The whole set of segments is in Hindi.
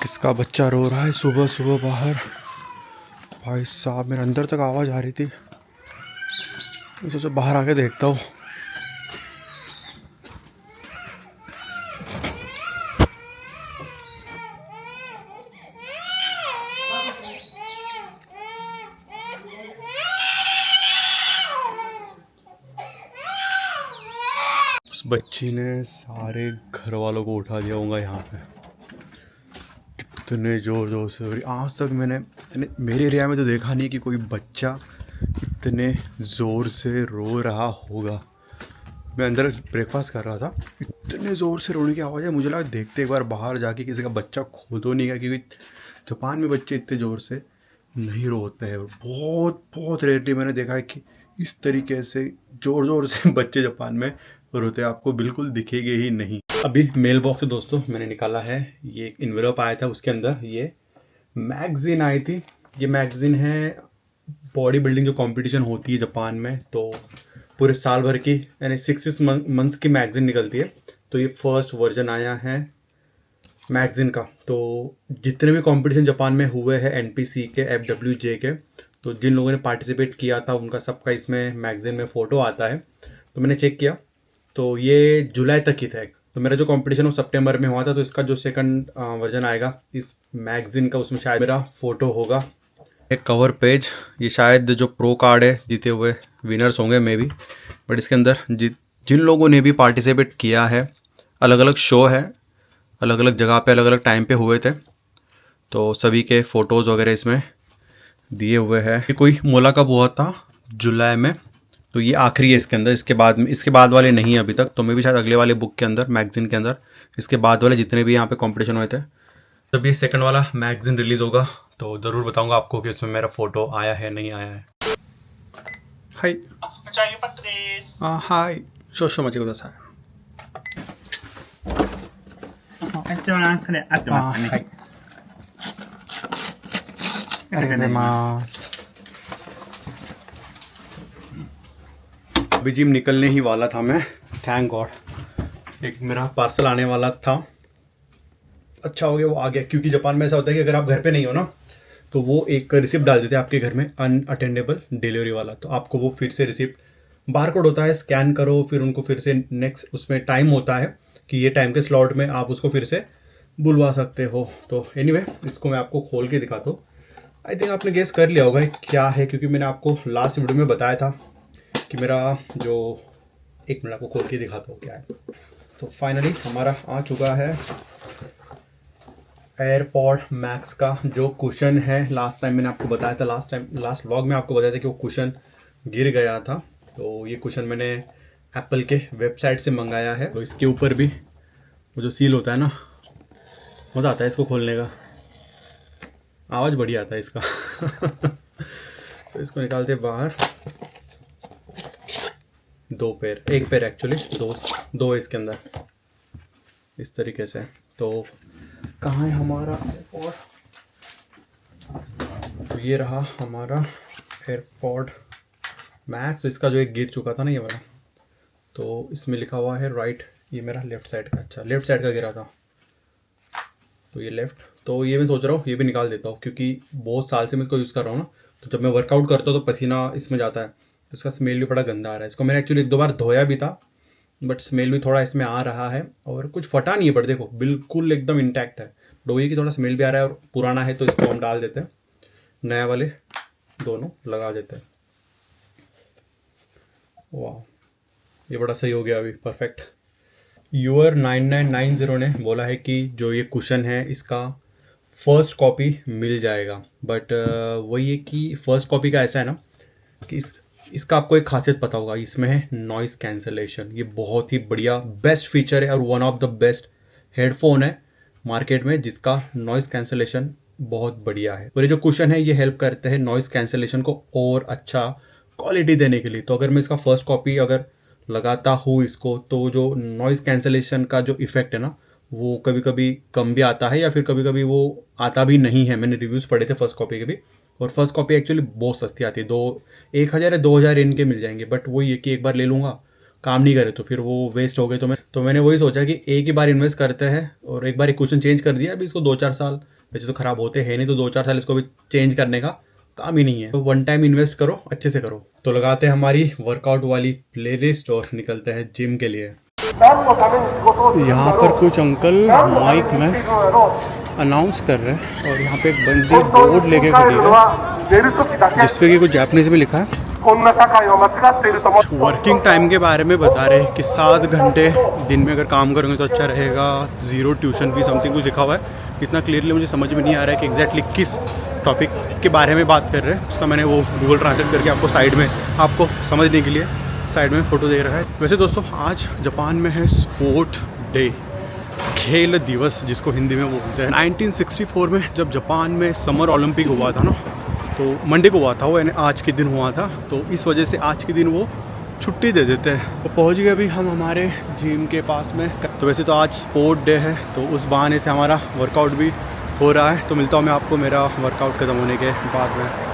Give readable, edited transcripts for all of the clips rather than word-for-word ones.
किसका बच्चा रो रहा है सुबह सुबह बाहर। भाई साहब मेरे अंदर तक आवाज़ आ रही थी। मैं सोचा बाहर आके देखता हूँ। उस बच्ची ने सारे घर वालों को उठा दिया होगा यहाँ पे। कितने जोर जोर से हो रही। आज तक मैंने मेरे एरिया में तो देखा नहीं कि कोई बच्चा इतने ज़ोर से रो रहा होगा। मैं अंदर ब्रेकफास्ट कर रहा था, इतने ज़ोर से रोने की आवाज़ है। मुझे लगा देखते एक बार बाहर जाके किसी का बच्चा खो तो नहीं गया, क्योंकि जापान में बच्चे इतने ज़ोर से नहीं रोते हैं। बहुत बहुत रेयरली मैंने देखा है कि इस तरीके से ज़ोर ज़ोर से बच्चे जापान में रोते हैं। आपको बिल्कुल दिखेंगे ही नहीं। अभी मेल बॉक्स से दोस्तों मैंने निकाला है, ये एक इन्वेलप आया था, उसके अंदर ये मैगज़ीन आई थी। ये मैगज़ीन है बॉडी बिल्डिंग जो कंपटीशन होती है जापान में, तो पूरे साल भर की यानी 6 मंथ्स की मैगज़ीन निकलती है। तो ये फर्स्ट वर्जन आया है मैगज़ीन का। तो जितने भी कंपटीशन जापान में हुए हैं NPC के, FWJ के, तो जिन लोगों ने पार्टिसिपेट किया था उनका सबका इसमें मैगज़ीन में फ़ोटो आता है। तो मैंने चेक किया तो ये जुलाई तक ही था। तो मेरा जो कंपटीशन वो सितंबर में हुआ था, तो इसका जो सेकंड वर्जन आएगा इस मैगज़ीन का, उसमें शायद मेरा फ़ोटो होगा। एक कवर पेज, ये शायद जो प्रो कार्ड है जीते हुए विनर्स होंगे मे बी, बट इसके अंदर जिन लोगों ने भी पार्टिसिपेट किया है, अलग अलग शो है, अलग अलग जगह पे अलग अलग टाइम पे हुए थे, तो सभी के फ़ोटोज़ वगैरह इसमें दिए हुए हैं। ये कोई मोला कब हुआ था, जुलाई में, तो ये आखिरी है इसके अंदर। इसके बाद वाले नहीं है अभी तक, तो मैं भी शायद अगले वाले बुक के अंदर, मैगज़ीन के अंदर इसके बाद वाले जितने भी यहाँ पे कंपटीशन हुए थे। जब ये सेकंड वाला मैगज़ीन रिलीज़ होगा तो ज़रूर बताऊंगा आपको कि उसमें मेरा फ़ोटो आया है नहीं आया है। हाय हाय,少々お待ちください。一応なんかね、合ってますかね。はい。ありがとうございます。अभी जिम निकलने ही वाला था मैं, थैंक गॉड। एक मेरा पार्सल आने वाला था, अच्छा हो गया वो आ गया। क्योंकि जापान में ऐसा होता है कि अगर आप घर पे नहीं हो ना, तो वो एक रिसिप्ट डाल देते हैं आपके घर में, अनअटेंडेबल डिलीवरी वाला। तो आपको वो फिर से रिसिप्ट, बारकोड होता है, स्कैन करो, फिर उनको फिर से नेक्स्ट उसमें टाइम होता है कि ये टाइम के स्लॉट में आप उसको फिर से बुलवा सकते हो। तो एनीवे इसको मैं आपको खोल के दिखाता हूँ। आई थिंक आपने गेस कर लिया होगा क्या है, क्योंकि मैंने आपको लास्ट वीडियो में बताया था कि मेरा जो, एक मिनट आपको खोल के दिखाता हूँ क्या है। तो फाइनली हमारा आ चुका है एयरपॉड मैक्स का जो कुशन है। लास्ट टाइम मैंने आपको बताया था, लास्ट व्लॉग में आपको बताया था कि वो कुशन गिर गया था। तो ये कुशन मैंने एप्पल के वेबसाइट से मंगाया है। तो इसके ऊपर भी वो जो सील होता है ना, मज़ा आता है इसको खोलने का, आवाज़ बढ़िया आता है इसका। तो इसको निकालते बाहर, एक पैर एक्चुअली, दो है इसके अंदर, इस तरीके से। तो कहाँ है हमारा एयरपॉड? तो ये रहा हमारा एयरपॉड मैक्स। तो इसका जो एक गिर चुका था ना ये वाला, तो इसमें लिखा हुआ है राइट, ये मेरा लेफ़्ट साइड का, अच्छा लेफ़्ट साइड का गिरा था, तो ये लेफ़्ट। तो ये मैं सोच रहा हूँ ये भी निकाल देता हूँ, क्योंकि बहुत साल से मैं इसको यूज़ कर रहा हूँ ना। तो जब मैं वर्कआउट करता हूँ तो पसीना इसमें जाता है, तो इसका स्मेल भी बड़ा गंदा आ रहा है। इसको मैंने एक्चुअली 1-2 बार धोया भी था, बट स्मेल भी थोड़ा इसमें आ रहा है। और कुछ फटा नहीं है, बट देखो बिल्कुल एकदम इंटैक्ट है। डोई की थोड़ा स्मेल भी आ रहा है, और पुराना है तो इसको हम डाल देते हैं, नया वाले दोनों लगा देते हैं। वाह, ये बड़ा सही हो गया अभी, परफेक्ट। यूअर 9990 ने बोला है कि जो ये कुशन है इसका फर्स्ट कॉपी मिल जाएगा। बट वही है कि फर्स्ट कॉपी का ऐसा है ना कि इसका आपको एक खासियत पता होगा, इसमें है नॉइज़ कैंसलेशन। ये बहुत ही बढ़िया बेस्ट फीचर है और one of the best headphone है मार्केट में जिसका नॉइज़ कैंसलेशन बहुत बढ़िया है। और ये जो कुशन है ये हेल्प करते हैं नॉइज़ कैंसलेशन को और अच्छा क्वालिटी देने के लिए। तो अगर मैं इसका फर्स्ट कॉपी अगर लगाता हूँ इसको, तो जो नॉइज़ कैंसलेशन का जो इफेक्ट है ना, वो कभी कभी कम भी आता है या फिर कभी कभी वो आता भी नहीं है। मैंने रिव्यूज़ पढ़े थे फर्स्ट कॉपी के भी, और फर्स्ट कॉपी एक्चुअली बहुत सस्ती आती है, 1,000 या 2,000 इनके मिल जाएंगे। बट वही है कि एक बार ले लूँगा काम नहीं करे तो फिर वो वेस्ट हो गए। तो मैंने वही सोचा कि एक ही बार इन्वेस्ट करते हैं, और एक बार क्वेश्चन चेंज कर दिया, अभी इसको 2-4 साल वैसे तो ख़राब होते हैं नहीं, तो 2-4 साल इसको भी चेंज करने का काम ही नहीं है। तो वन टाइम इन्वेस्ट करो, अच्छे से करो। तो लगाते हैं हमारी वर्कआउट वाली प्लेलिस्ट और निकलते हैं जिम के लिए। यहाँ पर कुछ अंकल माइक में अनाउंस कर रहे हैं, और यहाँ पे एक बंदी बोर्ड लेके खड़ी है जिसपे कि कुछ जापानीज में लिखा है। वर्किंग टाइम के बारे में बता रहे हैं कि 7 घंटे दिन में अगर काम करोगे तो अच्छा रहेगा, 0 ट्यूशन फी समथिंग कुछ लिखा हुआ है। इतना क्लियरली मुझे समझ में नहीं आ रहा है कि एग्जैक्टली किस टॉपिक के बारे में बात कर रहे हैं। उसका मैंने वो गूगल ट्रांसलेट करके आपको साइड में, आपको समझने के लिए साइड में फ़ोटो दे रहा है। वैसे दोस्तों आज जापान में है स्पोर्ट डे, खेल दिवस जिसको हिंदी में बोलते हैं। 1964 में जब जापान में समर ओलंपिक हुआ था ना, तो मंडे को हुआ था वो, यानी आज के दिन हुआ था, तो इस वजह से आज के दिन वो छुट्टी दे देते हैं। तो पहुंच गए अभी हम हमारे जिम के पास में। तो वैसे तो आज स्पोर्ट डे है, तो उस बहाने से हमारा वर्कआउट भी हो रहा है। तो मिलता हूँ मैं आपको मेरा वर्कआउट ख़त्म होने के बाद में।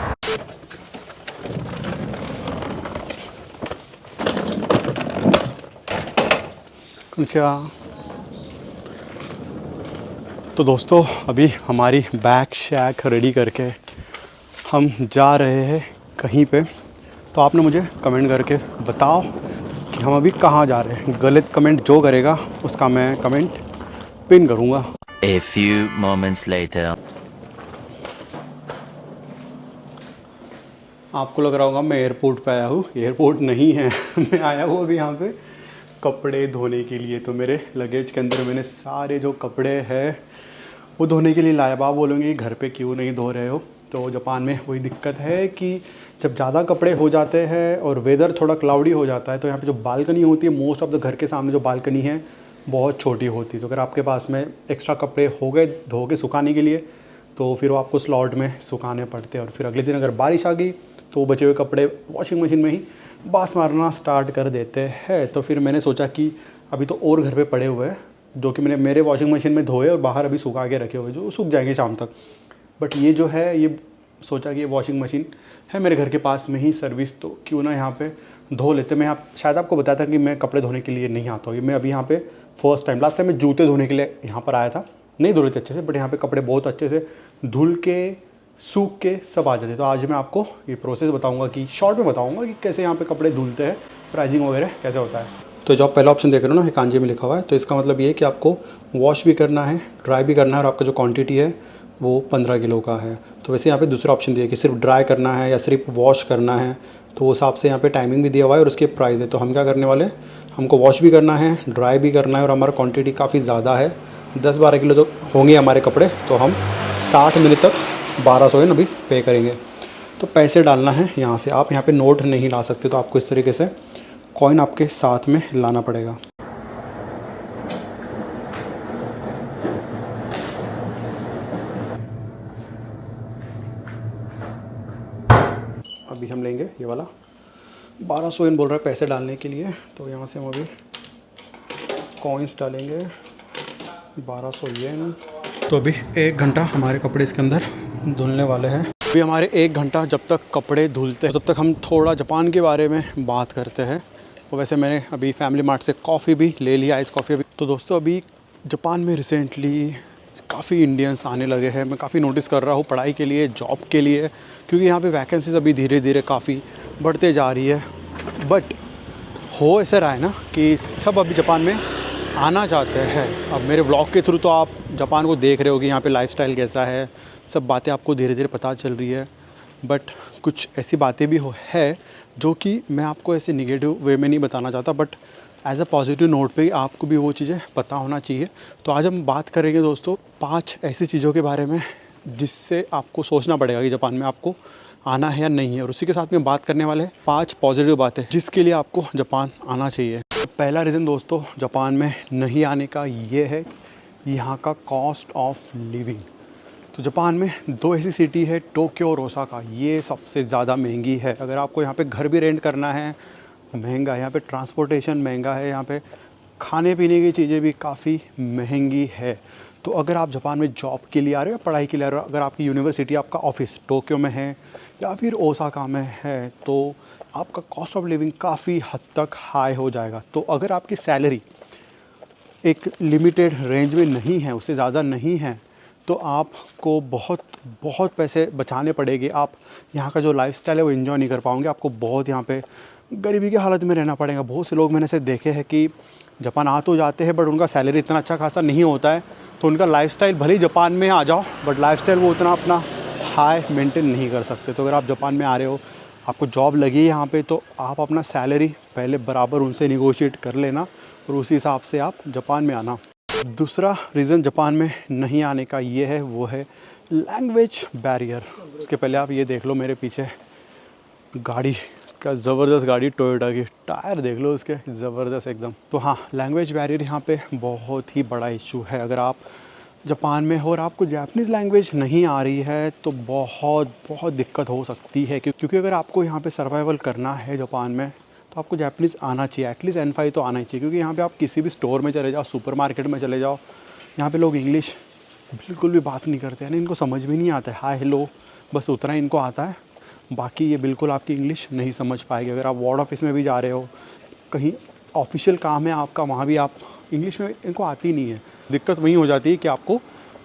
अच्छा, तो दोस्तों अभी हमारी बैग शैक रेडी करके हम जा रहे हैं कहीं पे। तो आपने मुझे कमेंट करके बताओ कि हम अभी कहाँ जा रहे हैं। गलत कमेंट जो करेगा उसका मैं कमेंट पिन करूँगा। A few moments later. आपको लग रहा होगा मैं एयरपोर्ट पे आया हूँ, एयरपोर्ट नहीं है। मैं आया हूँ अभी यहाँ पे कपड़े धोने के लिए। तो मेरे लगेज के अंदर मैंने सारे जो कपड़े हैं वो धोने के लिए लाया। आप बोलोगे घर पे क्यों नहीं धो रहे हो? तो जापान में वही दिक्कत है कि जब ज़्यादा कपड़े हो जाते हैं और वेदर थोड़ा क्लाउडी हो जाता है, तो यहाँ पे जो बालकनी होती है, मोस्ट ऑफ द घर के सामने जो बालकनी है बहुत छोटी होती है। तो अगर आपके पास में एक्स्ट्रा कपड़े हो गए धो के सुखाने के लिए, तो फिर वो आपको स्लॉट में सुखाने पड़ते हैं। और फिर अगले दिन अगर बारिश आ गई तो बचे हुए कपड़े वॉशिंग मशीन में ही बास मारना स्टार्ट कर देते हैं। तो फिर मैंने सोचा कि अभी तो और घर पे पड़े हुए हैं जो कि मैंने मेरे वॉशिंग मशीन में धोए और बाहर अभी सुखा के रखे हुए, जो सूख जाएंगे शाम तक। बट ये जो है, ये सोचा कि ये वॉशिंग मशीन है मेरे घर के पास में ही सर्विस, तो क्यों ना यहाँ पे धो लेते। मैं यहाँ शायद आपको बताया था कि मैं कपड़े धोने के लिए नहीं आता हूँ। मैं अभी यहाँ पे फर्स्ट टाइम, लास्ट टाइम मैं जूते धोने के लिए यहाँ पर आया था, नहीं धो रहे थे अच्छे से, बट यहाँ पे कपड़े बहुत अच्छे से धुल के सूख के सब आ जाते। तो आज मैं आपको ये प्रोसेस बताऊँगा, कि शॉर्ट में बताऊँगा कि कैसे यहाँ पर कपड़े धुलते हैं, प्राइसिंग वगैरह कैसे होता है। तो जो आप पहला ऑप्शन देख रहे हो ना, कांजी में लिखा हुआ है, तो इसका मतलब ये है कि आपको वॉश भी करना है, ड्राई भी करना है, और आपका जो क्वांटिटी है वो 15 किलो का है। तो वैसे यहाँ पे दूसरा ऑप्शन दिया है कि सिर्फ ड्राई करना है या सिर्फ वॉश करना है, तो उस हिसाब से यहाँ पे टाइमिंग भी दिया हुआ है और उसके प्राइस है। तो हम क्या करने वाले हैं, हमको वॉश भी करना है, ड्राई भी करना है, और हमारा क्वान्टिटी काफ़ी ज़्यादा है, 10-12 किलो तो होंगे हमारे कपड़े। तो हम 60 मिनट तक 1200 अभी पे करेंगे। तो पैसे डालना है यहाँ से। आप यहाँ पर नोट नहीं ला सकते, तो आपको इस तरीके से कॉइन आपके साथ में लाना पड़ेगा। अभी हम लेंगे ये वाला 1200 येन बोल रहा है पैसे डालने के लिए। तो यहाँ से हम अभी कॉइन्स डालेंगे 1200 येन। तो अभी 1 घंटा हमारे कपड़े इसके अंदर धुलने वाले हैं। अभी हमारे 1 घंटा जब तक कपड़े धुलते हैं, तब तक हम थोड़ा जापान के बारे में बात करते हैं। तो वैसे मैंने अभी फैमिली मार्ट से कॉफ़ी भी ले लिया, आइस कॉफ़ी अभी। तो दोस्तों अभी जापान में रिसेंटली काफ़ी इंडियंस आने लगे हैं। मैं काफ़ी नोटिस कर रहा हूँ पढ़ाई के लिए, जॉब के लिए, क्योंकि यहाँ पे वैकेंसीज अभी धीरे धीरे काफ़ी बढ़ते जा रही है। बट हो ऐसा रहा है ना कि सब अभी जापान में आना चाहते हैं। अब मेरे व्लॉग के थ्रू तो आप जापान को देख रहे हो कि यहाँ पे लाइफस्टाइल कैसा है, सब बातें आपको धीरे धीरे पता चल रही है। बट कुछ ऐसी बातें भी है जो कि मैं आपको ऐसे निगेटिव वे में नहीं बताना चाहता, but as a positive note पे आपको भी वो चीज़ें पता होना चाहिए। तो आज हम बात करेंगे दोस्तों 5 ऐसी चीज़ों के बारे में जिससे आपको सोचना पड़ेगा कि जापान में आपको आना है या नहीं है, और उसी के साथ में बात करने वाले 5 पॉजिटिव बातें जिसके लिए आपको जापान आना चाहिए। तो पहला रीज़न दोस्तों जापान में नहीं आने का ये है, यहाँ का कॉस्ट ऑफ लिविंग। तो जापान में 2 ऐसी सिटी है, टोक्यो और ओसाका, ये सबसे ज़्यादा महंगी है। अगर आपको यहाँ पे घर भी रेंट करना है महंगा है, यहाँ पे ट्रांसपोर्टेशन महंगा है, यहाँ पे खाने पीने की चीज़ें भी काफ़ी महंगी है। तो अगर आप जापान में जॉब के लिए आ रहे हो या पढ़ाई के लिए आ रहे हो, अगर आपकी यूनिवर्सिटी, आपका ऑफिस टोक्यो में है या फिर ओसाका में है, तो आपका कॉस्ट ऑफ लिविंग काफ़ी हद तक हाई हो जाएगा। तो अगर आपकी सैलरी एक लिमिटेड रेंज में नहीं है, उससे ज़्यादा नहीं है, तो आपको बहुत बहुत पैसे बचाने पड़ेंगे। आप यहाँ का जो लाइफस्टाइल है वो एंजॉय नहीं कर पाओगे। आपको बहुत यहाँ पे गरीबी की हालत में रहना पड़ेगा। बहुत से लोग मैंने से देखे हैं कि जापान आ तो जाते हैं बट उनका सैलरी इतना अच्छा खासा नहीं होता है, तो उनका लाइफस्टाइल भले ही जापान में आ जाओ बट लाइफस्टाइल वो उतना अपना हाई मेंटेन नहीं कर सकते। तो अगर आप जापान में आ रहे हो, आपको जॉब लगी है यहाँ पे, तो आप अपना सैलरी पहले बराबर उनसे निगोशिएट कर लेना और उसी हिसाब से आप जापान में आना। दूसरा रीज़न जापान में नहीं आने का ये है, वो है लैंग्वेज बैरियर। उसके पहले आप ये देख लो मेरे पीछे गाड़ी का ज़बरदस्त गाड़ी, टोयोटा की टायर देख लो उसके, ज़बरदस्त एकदम। तो हाँ, लैंग्वेज बैरियर यहाँ पे बहुत ही बड़ा इशू है। अगर आप जापान में हो और आपको जापानीज़ लैंग्वेज नहीं आ रही है तो बहुत बहुत दिक्कत हो सकती है, क्योंकि अगर आपको यहाँ पे सर्वाइवल करना है जापान में तो आपको जापानीज़ आना चाहिए, एटलीस्ट N5 तो आना ही चाहिए। क्योंकि यहाँ पे आप किसी भी स्टोर में चले जाओ, सुपरमार्केट में चले जाओ, यहाँ पे लोग इंग्लिश बिल्कुल भी बात नहीं करते, यानी इनको समझ भी नहीं आता है। हाय हेलो बस उतना ही इनको आता है, बाकी ये बिल्कुल आपकी इंग्लिश नहीं समझ पाएंगे। अगर आप वार्ड ऑफिस में भी जा रहे हो, कहीं ऑफिशियल काम है आपका, वहाँ भी आप इंग्लिश में इनको आती नहीं है। दिक्कत वहीं हो जाती है कि आपको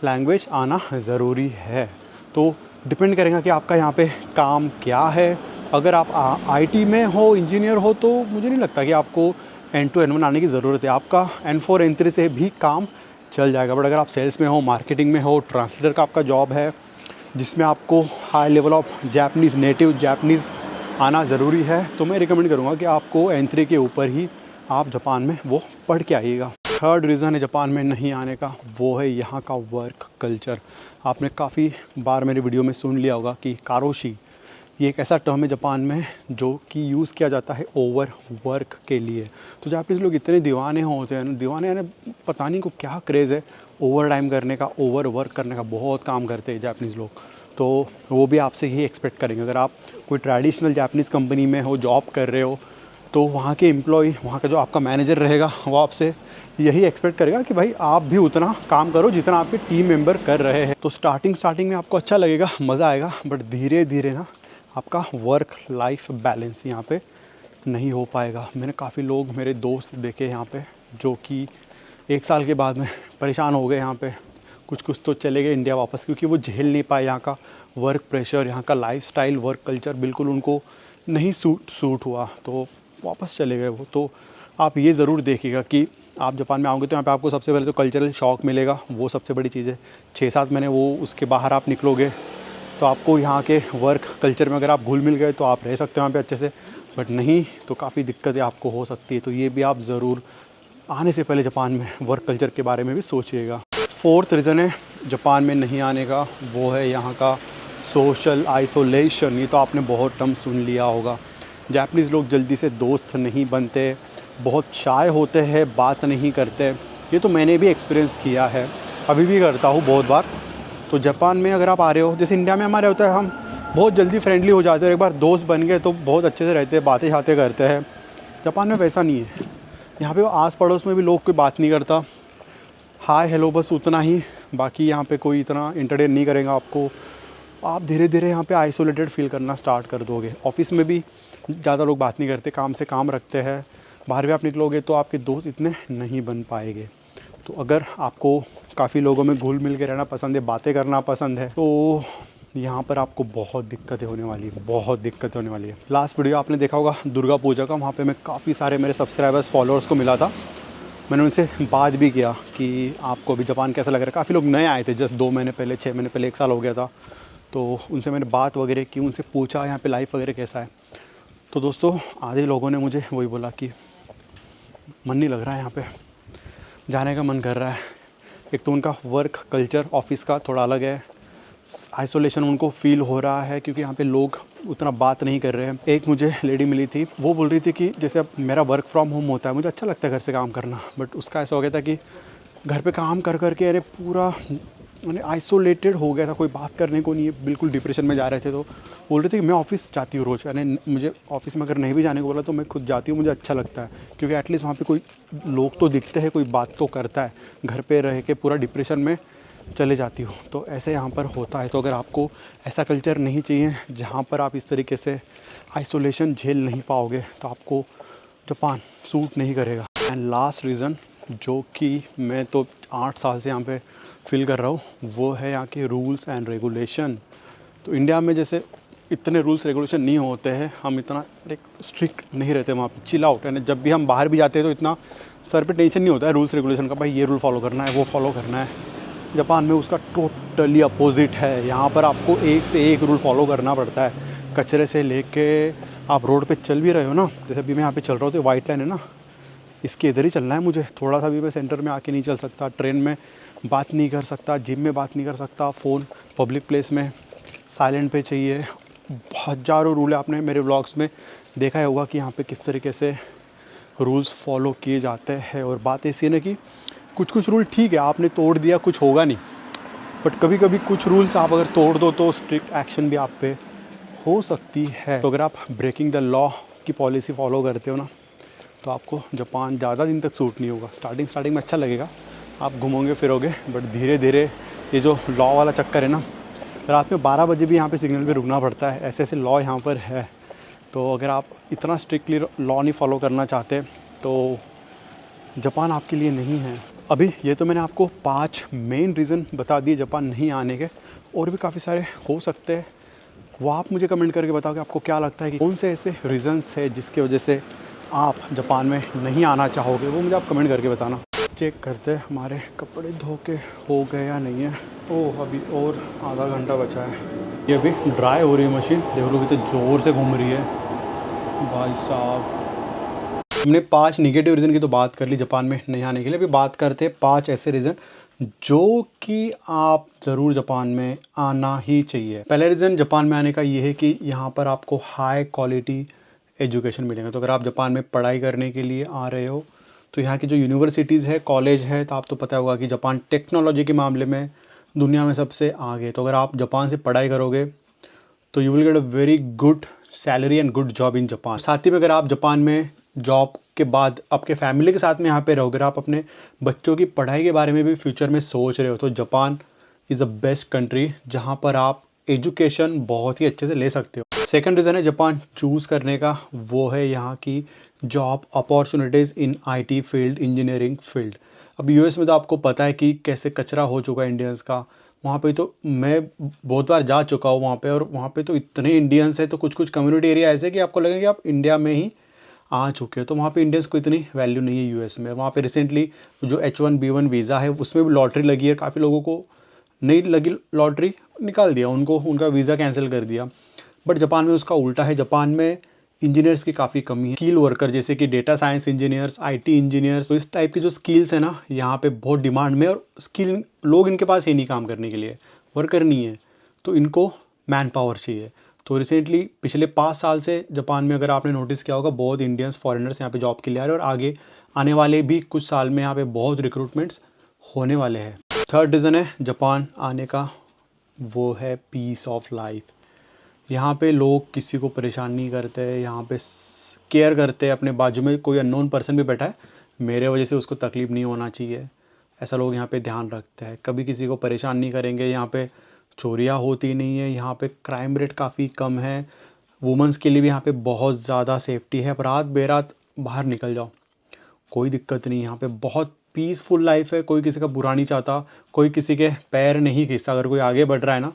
लैंग्वेज आना ज़रूरी है। तो डिपेंड करेगा कि आपका यहाँ पे काम क्या है। अगर आप IT में हो, इंजीनियर हो, तो मुझे नहीं लगता कि आपको N2 N1 आने की ज़रूरत है। आपका N4 N3 से भी काम चल जाएगा। बट अगर आप सेल्स में हो, मार्केटिंग में हो, ट्रांसलेटर का आपका जॉब है जिसमें आपको high level of Japanese, native Japanese आना ज़रूरी है, तो मैं रिकमेंड करूँगा कि आपको N3 के ऊपर ही आप जापान में वो पढ़ के आइएगा। थर्ड रीज़न है जापान में नहीं आने का, वो है यहाँ का वर्क कल्चर। आपने काफ़ी बार मेरी वीडियो में सुन लिया होगा कि कारोशी, ये एक ऐसा टर्म है जापान में जो कि यूज़ किया जाता है ओवर वर्क के लिए। तो जापानीज़ लोग इतने दीवाने होते हैं, दीवाने यानी पता नहीं को क्या क्रेज़ है ओवर टाइम करने का, ओवर वर्क करने का, बहुत काम करते हैं जापानीज़ लोग। तो वो भी आपसे ही एक्सपेक्ट करेंगे। अगर आप कोई ट्रेडिशनल जापानीज़ कंपनी में हो, जॉब कर रहे हो, तो वहाँ के एम्प्लॉय, वहाँ का जो आपका मैनेजर रहेगा, वो आपसे यही एक्सपेक्ट करेगा कि भाई आप भी उतना काम करो जितना आपके टीम मेंबर कर रहे हैं। तो स्टार्टिंग में आपको अच्छा लगेगा, मज़ा आएगा, बट धीरे धीरे ना आपका वर्क लाइफ बैलेंस यहाँ पे नहीं हो पाएगा। मैंने काफ़ी लोग, मेरे दोस्त देखे यहाँ पे, जो कि 1 साल के बाद में परेशान हो गए यहाँ पे। कुछ तो चले गए इंडिया वापस, क्योंकि वो झेल नहीं पाए यहाँ का वर्क प्रेशर, यहाँ का लाइफस्टाइल, वर्क कल्चर बिल्कुल उनको नहीं सूट हुआ, तो वापस चले गए वो। तो आप ये ज़रूर देखिएगा कि आप जापान में आओगे तो यहाँ पे आपको सबसे पहले तो कल्चरल शॉक मिलेगा, वो सबसे बड़ी चीज़ है। 6-7 महीने वो उसके बाहर आप निकलोगे तो आपको यहाँ के वर्क कल्चर में अगर आप घुल मिल गए तो आप रह सकते हो यहाँ पे अच्छे से, बट नहीं तो काफ़ी दिक्कतें आपको हो सकती है। तो ये भी आप ज़रूर आने से पहले जापान में वर्क कल्चर के बारे में भी सोचिएगा। फोर्थ रीज़न है जापान में नहीं आने का, वो है यहाँ का सोशल आइसोलेशन। ये तो आपने बहुत टर्म सुन लिया होगा। जापानीज़ लोग जल्दी से दोस्त नहीं बनते, बहुत शाय होते हैं, बात नहीं करते। ये तो मैंने भी एक्सपीरियंस किया है, अभी भी करता हूँ बहुत बार। तो जापान में अगर आप आ रहे हो, जैसे इंडिया में हमारे होता है, हम बहुत जल्दी फ्रेंडली हो जाते हैं, एक बार दोस्त बन गए तो बहुत अच्छे से रहते हैं, बातें शातें करते हैं। जापान में वैसा नहीं है। यहाँ पे आस पड़ोस में भी लोग कोई बात नहीं करता, हाय हेलो बस उतना ही, बाकी यहाँ पे कोई इतना इंटरटेन नहीं करेगा आपको। आप धीरे धीरे यहाँ पे आइसोलेटेड फील करना स्टार्ट कर दोगे। ऑफिस में भी ज़्यादा लोग बात नहीं करते, काम से काम रखते हैं। बाहर भी आप निकलोगे तो आपके दोस्त इतने नहीं बन पाएंगे। तो अगर आपको काफ़ी लोगों में घुल मिल के रहना पसंद है, बातें करना पसंद है, तो यहाँ पर आपको बहुत दिक्कतें होने वाली है, बहुत दिक्कतें होने वाली है। लास्ट वीडियो आपने देखा होगा दुर्गा पूजा का, वहाँ पे मैं काफ़ी सारे मेरे सब्सक्राइबर्स, फॉलोअर्स को मिला था। मैंने उनसे बात भी किया कि आपको अभी जापान कैसा लग रहा है। काफ़ी लोग नए आए थे, जस्ट 2 महीने पहले, 6 महीने पहले, 1 साल हो गया था। तो उनसे मैंने बात वगैरह की, उनसे पूछा यहाँ पे लाइफ वगैरह कैसा है। तो दोस्तों आधे लोगों ने मुझे वही बोला कि मन नहीं लग रहा है, यहाँ पे जाने का मन कर रहा है। एक तो उनका वर्क कल्चर ऑफिस का थोड़ा अलग है, आइसोलेशन उनको फील हो रहा है क्योंकि यहाँ पे लोग उतना बात नहीं कर रहे हैं। एक मुझे लेडी मिली थी, वो बोल रही थी कि जैसे अब मेरा वर्क फ्रॉम होम होता है, मुझे अच्छा लगता है घर से काम करना, बट उसका ऐसा हो गया था कि घर पे काम कर कर के अरे पूरा मैंने आइसोलेटेड हो गया था, कोई बात करने को नहीं है, बिल्कुल डिप्रेशन में जा रहे थे। तो बोल रहे थे कि मैं ऑफिस जाती हूँ रोज़, यानी मुझे ऑफिस में अगर नहीं भी जाने को बोला तो मैं खुद जाती हूँ, मुझे अच्छा लगता है क्योंकि एटलीस्ट वहाँ पे कोई लोग तो दिखते हैं, कोई बात तो करता है। घर पे रह के पूरा डिप्रेशन में चले जाती हूँ। तो ऐसे यहाँ पर होता है। तो अगर आपको ऐसा कल्चर नहीं चाहिए जहाँ पर आप इस तरीके से आइसोलेशन झेल नहीं पाओगे, तो आपको जापान सूट नहीं करेगा। एंड लास्ट रीज़न जो कि मैं तो 8 साल से यहाँ पे फील कर रहा हूँ, वो है यहाँ के रूल्स एंड रेगुलेशन। तो इंडिया में जैसे इतने रूल्स रेगुलेशन नहीं होते हैं, हम इतना लाइक स्ट्रिक्ट नहीं रहते वहाँ पे, चिल आउट। यानी जब भी हम बाहर भी जाते हैं तो इतना सर पे टेंशन नहीं होता है रूल्स रेगुलेशन का, भाई ये रूल फॉलो करना है, वो फॉलो करना है। जापान में उसका टोटली अपोजिट है। यहाँ पर आपको एक से एक रूल फॉलो करना पड़ता है। कचरे से लेके आप रोड पे चल भी रहे हो ना, जैसे अभी मैं यहाँ पे चल रहा हूँ तो वाइट लाइन है ना, इसके इधर ही चलना है मुझे। थोड़ा सा भी मैं सेंटर में आके नहीं चल सकता, ट्रेन में बात नहीं कर सकता, जिम में बात नहीं कर सकता, फ़ोन पब्लिक प्लेस में साइलेंट पे चाहिए। हज़ारों रूल है, आपने मेरे व्लॉग्स में देखा ही होगा कि यहाँ पे किस तरीके से रूल्स फॉलो किए जाते हैं। और बात ऐसी है ना कि कुछ कुछ रूल ठीक है, आपने तोड़ दिया कुछ होगा नहीं, बट कभी कभी कुछ रूल्स आप अगर तोड़ दो तो स्ट्रिक्ट एक्शन भी आप पे हो सकती है। तो अगर आप ब्रेकिंग द लॉ की पॉलिसी फॉलो करते हो ना, तो आपको जापान ज़्यादा दिन तक सूट नहीं होगा। स्टार्टिंग में अच्छा लगेगा, आप घूमोगे फिरोगे, बट धीरे धीरे ये जो लॉ वाला चक्कर है ना, रात में 12 बजे भी यहाँ पे सिग्नल पे रुकना पड़ता है, ऐसे ऐसे लॉ यहाँ पर है। तो अगर आप इतना स्ट्रिक्टली लॉ नहीं फॉलो करना चाहते तो जापान आपके लिए नहीं है। अभी ये तो मैंने आपको 5 मेन रीज़न बता दिए जापान नहीं आने के, और भी काफ़ी सारे हो सकते हैं, वो आप मुझे कमेंट करके बताओ कि आपको क्या लगता है कि कौन से ऐसे रीज़न्स है जिसकी वजह से आप जापान में नहीं आना चाहोगे, वो मुझे आप कमेंट करके बताना। चेक करते हैं हमारे कपड़े धो के हो गए या नहीं है। ओह, अभी और आधा घंटा बचा है। ये अभी ड्राई हो रही है मशीन, देख लो कितने ज़ोर से घूम रही है भाई साहब। हमने 5 निगेटिव रीज़न की तो बात कर ली जापान में नहीं आने के लिए। अभी बात करते हैं 5 ऐसे रीज़न जो कि आप ज़रूर जापान में आना ही चाहिए। पहला रीज़न जापान में आने का ये है कि यहाँ पर आपको हाई क्वालिटी एजुकेशन मिलेगा। तो अगर आप जापान में पढ़ाई करने के लिए आ रहे हो तो यहाँ की जो यूनिवर्सिटीज़ है, कॉलेज है, तो आप तो पता होगा कि जापान टेक्नोलॉजी के मामले में दुनिया में सबसे आगे। तो अगर आप जापान से पढ़ाई करोगे तो you will get a very good salary and good job in Japan. साथ ही में अगर आप जापान में जॉब के बाद आपके फैमिली के साथ में यहाँ पे रहोगे, आप अपने बच्चों की पढ़ाई के बारे में भी फ्यूचर में सोच रहे हो, तो Japan is a best country जहाँ पर आप एजुकेशन बहुत ही अच्छे से ले सकते हो। सेकंड रीज़न है जापान चूज़ करने का, वो है यहाँ की job opportunities in IT field, engineering field. अब यूएस में तो आपको पता है कि कैसे कचरा हो चुका है इंडियंस का। वहाँ पे तो मैं बहुत बार जा चुका हूँ वहाँ पे, और वहाँ पे तो इतने इंडियंस हैं, तो कुछ कुछ कम्युनिटी एरिया ऐसे कि आपको लगेगा कि आप इंडिया में ही आ चुके हो। तो वहाँ पे इंडियंस को इतनी वैल्यू नहीं है यूएस में। वहाँ पे रिसेंटली जो H1B1 वीज़ा है उसमें भी लॉटरी लगी है, काफ़ी लोगों को नहीं लगी लॉटरी, निकाल दिया उनको, उनका वीज़ा कैंसिल कर दिया। बट जापान में उसका उल्टा है, जापान में इंजीनियर्स की काफ़ी कमी है। स्किल वर्कर जैसे कि data science engineers, IT engineers, तो इस टाइप की जो स्किल्स है ना, यहाँ पे बहुत डिमांड में, और स्किल लोग इनके पास है नहीं काम करने के लिए, वर्कर नहीं है, तो इनको मैन पावर चाहिए। तो रिसेंटली पिछले 5 साल से जापान में अगर आपने नोटिस किया होगा, बहुत इंडियंस फॉरेनर्स यहाँ पे जॉब के लिए आ रहे हैं, और आगे आने वाले भी कुछ साल में यहाँ पे बहुत रिक्रूटमेंट्स होने वाले हैं। थर्ड रीज़न है जापान आने का, वो है पीस ऑफ लाइफ। यहाँ पे लोग किसी को परेशान नहीं करते, यहाँ पे केयर करते हैं। अपने बाजू में कोई अननोन पर्सन भी बैठा है, मेरे वजह से उसको तकलीफ़ नहीं होना चाहिए, ऐसा लोग यहाँ पे ध्यान रखते हैं। कभी किसी को परेशान नहीं करेंगे। यहाँ पे चोरियाँ होती नहीं है, यहाँ पे क्राइम रेट काफ़ी कम है। वुमेंस के लिए भी यहाँ पे बहुत ज़्यादा सेफ्टी है। रात बेरात बाहर निकल जाओ, कोई दिक्कत नहीं। यहाँ पे बहुत पीसफुल लाइफ है, कोई किसी का बुरा नहीं चाहता, कोई किसी के पैर नहीं खींचता। अगर कोई आगे बढ़ रहा है ना,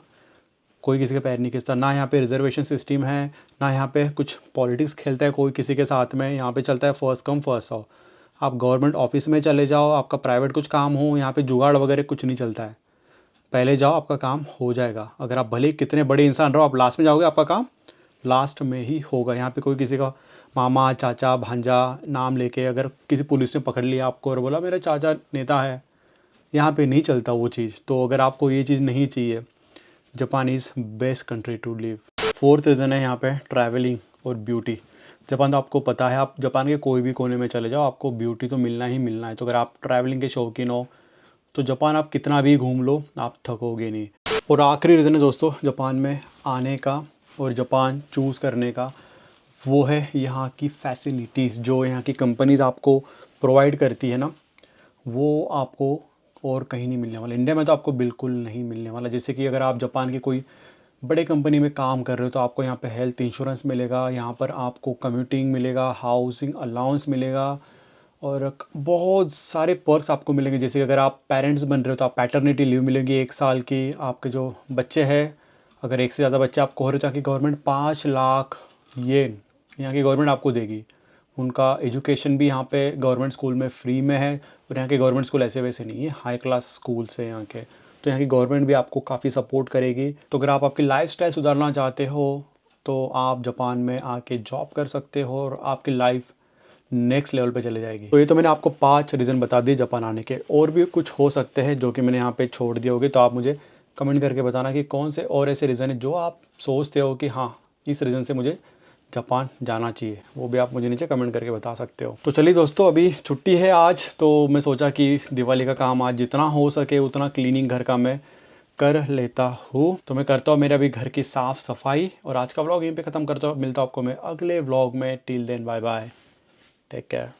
कोई किसी के पैर नहीं खींचता। ना यहाँ पे रिजर्वेशन सिस्टम है, ना यहाँ पे कुछ पॉलिटिक्स खेलता है कोई किसी के साथ में। यहाँ पे चलता है फर्स्ट कम फर्स्ट सर्व। आप गवर्नमेंट ऑफिस में चले जाओ, आपका प्राइवेट कुछ काम हो, यहाँ पे जुगाड़ वगैरह कुछ नहीं चलता है। पहले जाओ, आपका काम हो जाएगा। अगर आप भले कितने बड़े इंसान रहो, आप लास्ट में जाओगे, आपका काम लास्ट में ही होगा। यहाँ पे कोई किसी का मामा, चाचा, भांजा नाम लेके अगर किसी पुलिस ने पकड़ लिया आपको और बोला मेरा चाचा नेता है, यहाँ पे नहीं चलता वो चीज़। तो अगर आपको ये चीज़ नहीं चाहिए, Japan is best country to live. Fourth reason है यहाँ पे ट्रैवलिंग और ब्यूटी। जापान तो आपको पता है, आप जापान के कोई भी कोने में चले जाओ, आपको ब्यूटी तो मिलना ही मिलना है। तो अगर आप ट्रैवलिंग के शौकीन हो तो जापान आप कितना भी घूम लो आप थकोगे नहीं। और आखिरी रीज़न है दोस्तों जापान में आने का और जापान चूज़ करने का, वो है यहाँ की फैसिलिटीज़। जो यहाँ की कंपनीज़ आपको प्रोवाइड करती है ना, वो आपको और कहीं नहीं मिलने वाला। इंडिया में तो आपको बिल्कुल नहीं मिलने वाला। जैसे कि अगर आप जापान की कोई बड़े कंपनी में काम कर रहे हो तो आपको यहाँ पे हेल्थ इंश्योरेंस मिलेगा, यहाँ पर आपको कम्यूटिंग मिलेगा, हाउसिंग अलाउंस मिलेगा और बहुत सारे पर्क्स आपको मिलेंगे। जैसे कि अगर आप पेरेंट्स बन रहे हो तो आप पैटर्निटी लीव मिलेंगी 1 साल की। आपके जो बच्चे हैं, अगर 1 से ज़्यादा बच्चे आपको हो रहे हो तो यहाँ की गवर्नमेंट 5 लाख येन यहाँ की गवर्नमेंट आपको देगी। उनका एजुकेशन भी यहाँ पे गवर्नमेंट स्कूल में फ्री में है। और यहाँ के गवर्नमेंट स्कूल ऐसे वैसे नहीं है, हाई क्लास स्कूल्स हैं यहाँ के। तो यहाँ की गवर्नमेंट भी आपको काफ़ी सपोर्ट करेगी। तो अगर आप आपकी लाइफस्टाइल सुधारना चाहते हो तो आप जापान में आके जॉब कर सकते हो और आपकी लाइफ नेक्स्ट लेवल पे चले जाएगी। तो ये तो मैंने आपको 5 रीज़न बता दिए जापान आने के। और भी कुछ हो सकते हैं जो कि मैंने यहाँ पे छोड़ दिए होंगे, तो आप मुझे कमेंट करके बताना कि कौन से और ऐसे रीज़न है जो आप सोचते हो कि हाँ इस रीज़न से मुझे जापान जाना चाहिए। वो भी आप मुझे नीचे कमेंट करके बता सकते हो। तो चलिए दोस्तों, अभी छुट्टी है आज, तो मैं सोचा कि दिवाली का काम आज जितना हो सके उतना क्लीनिंग घर का मैं कर लेता हूँ। तो मैं करता हूँ मेरे अभी घर की साफ़ सफाई और आज का व्लॉग यहीं पे ख़त्म करता हूँ। मिलता हूँ आपको मैं अगले व्लॉग में। Till then bye bye, take care.